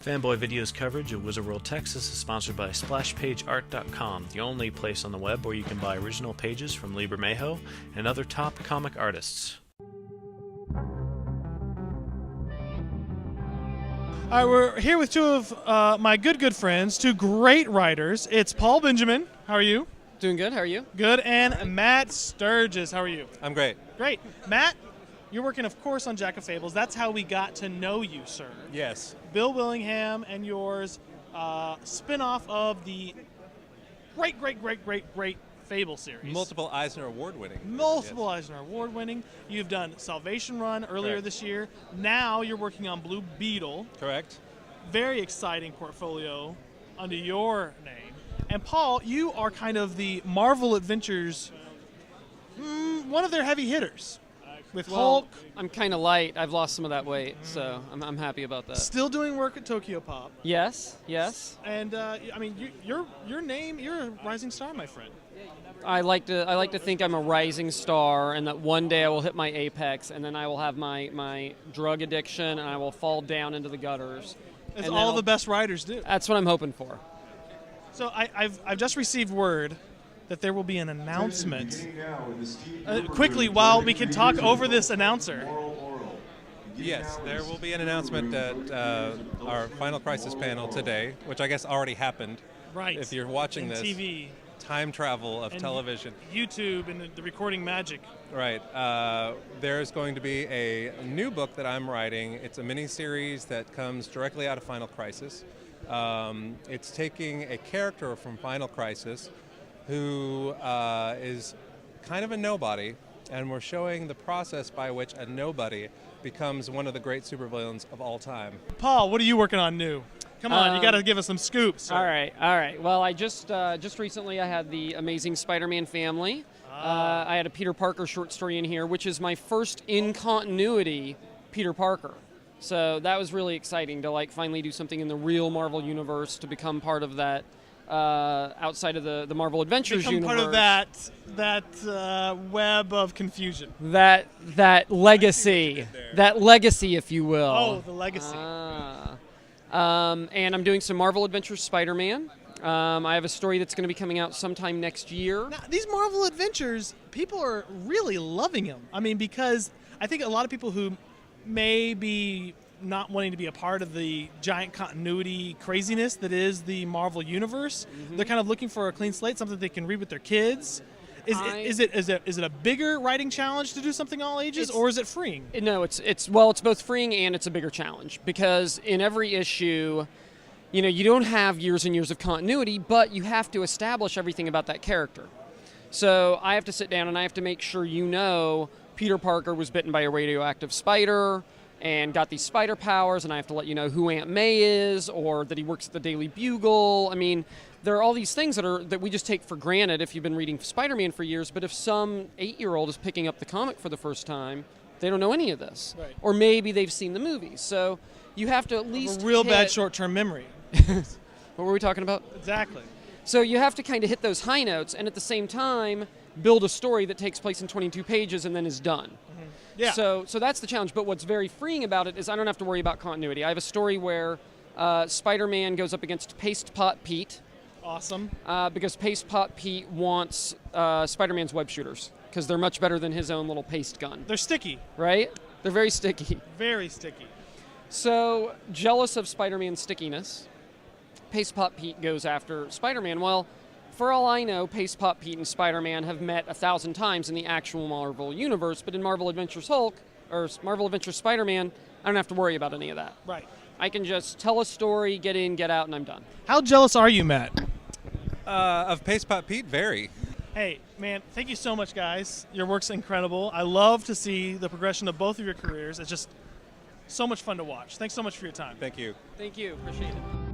Fanboy Video's coverage of Wizard World Texas is sponsored by SplashPageArt.com, the only place on the web where you can buy original pages from Liber Mayho and other top comic artists. All right, we're here with two of my good friends, two great writers. It's Paul Benjamin. How are you? Doing good. How are you? Good. And Matt Sturges. How are you? I'm great. Great. Matt, you're working, of course, on Jack of Fables. That's how we got to know you, sir. Yes. Bill Willingham and yours, spin-off of the great Fable series. Multiple Eisner Award winning. Multiple Eisner Award winning. You've done Salvation Run earlier Correct. this year. Now you're working on Blue Beetle. Correct. Very exciting portfolio under your name. And Paul, you are kind of the Marvel Adventures, one of their heavy hitters. With Hulk. I'm kind of light. I've lost some of that weight, so I'm happy about that. Still doing work at Tokyo Pop. Yes. And I mean, your name, you're a rising star, my friend. I like to think I'm a rising star, and that one day I will hit my apex, and then I will have my drug addiction, and I will fall down into the gutters. As all the best writers do. That's what I'm hoping for. So I've just received word that there will be an announcement. Quickly, while we can talk over this announcer. Yes, there will be an announcement at our Final Crisis panel today, which I guess already happened. Right. If you're watching this. TV. Time travel of television. YouTube and the recording magic. Right. There's going to be a new book that I'm writing. It's a mini-series that comes directly out of Final Crisis. It's taking a character from Final Crisis who is kind of a nobody, and we're showing the process by which a nobody becomes one of the great supervillains of all time. Paul, what are you working on new? Come on, you got to give us some scoops. Sir. All right. Well, I just recently I had the Amazing Spider-Man family. I had a Peter Parker short story in here, which is my first in continuity Peter Parker. So that was really exciting to finally do something in the real Marvel universe, to become part of that outside of the Marvel Adventures universe. Become part of that web of confusion. That legacy, if you will. Oh, the legacy. And I'm doing some Marvel Adventures Spider-Man. I have a story that's going to be coming out sometime next year. Now, these Marvel Adventures, people are really loving them. I mean, because I think a lot of people who may be not wanting to be a part of the giant continuity craziness that is the Marvel Universe, they're kind of looking for a clean slate, something they can read with their kids. Is it a bigger writing challenge to do something all ages, or is it freeing? No, it's both freeing and it's a bigger challenge, because in every issue, you don't have years and years of continuity, but you have to establish everything about that character. So I have to sit down and I have to make sure Peter Parker was bitten by a radioactive spider and got these spider powers, and I have to let you know who Aunt May is, or that he works at the Daily Bugle. I mean, there are all these things that we just take for granted if you've been reading Spider-Man for years, but if some 8-year-old is picking up the comic for the first time, they don't know any of this. Right. Or maybe they've seen the movies. So you have to at least a real bad short-term memory. What were we talking about? Exactly. So you have to kind of hit those high notes, and at the same time build a story that takes place in 22 pages and then is done. Yeah. So that's the challenge. But what's very freeing about it is I don't have to worry about continuity. I have a story where Spider-Man goes up against Paste Pot Pete. Awesome. Because Paste Pot Pete wants Spider-Man's web shooters, because they're much better than his own little paste gun. They're sticky. Right? They're very sticky. Very sticky. So, jealous of Spider-Man's stickiness, Paste Pot Pete goes after Spider-Man. Well, for all I know, Paste Pot Pete and Spider-Man have met 1,000 times in the actual Marvel Universe, but in Marvel Adventures Hulk, or Marvel Adventures Spider-Man, I don't have to worry about any of that. Right. I can just tell a story, get in, get out, and I'm done. How jealous are you, Matt? Of Paste Pot Pete, very. Hey, man, thank you so much, guys. Your work's incredible. I love to see the progression of both of your careers. It's just so much fun to watch. Thanks so much for your time. Thank you. Thank you. Appreciate it.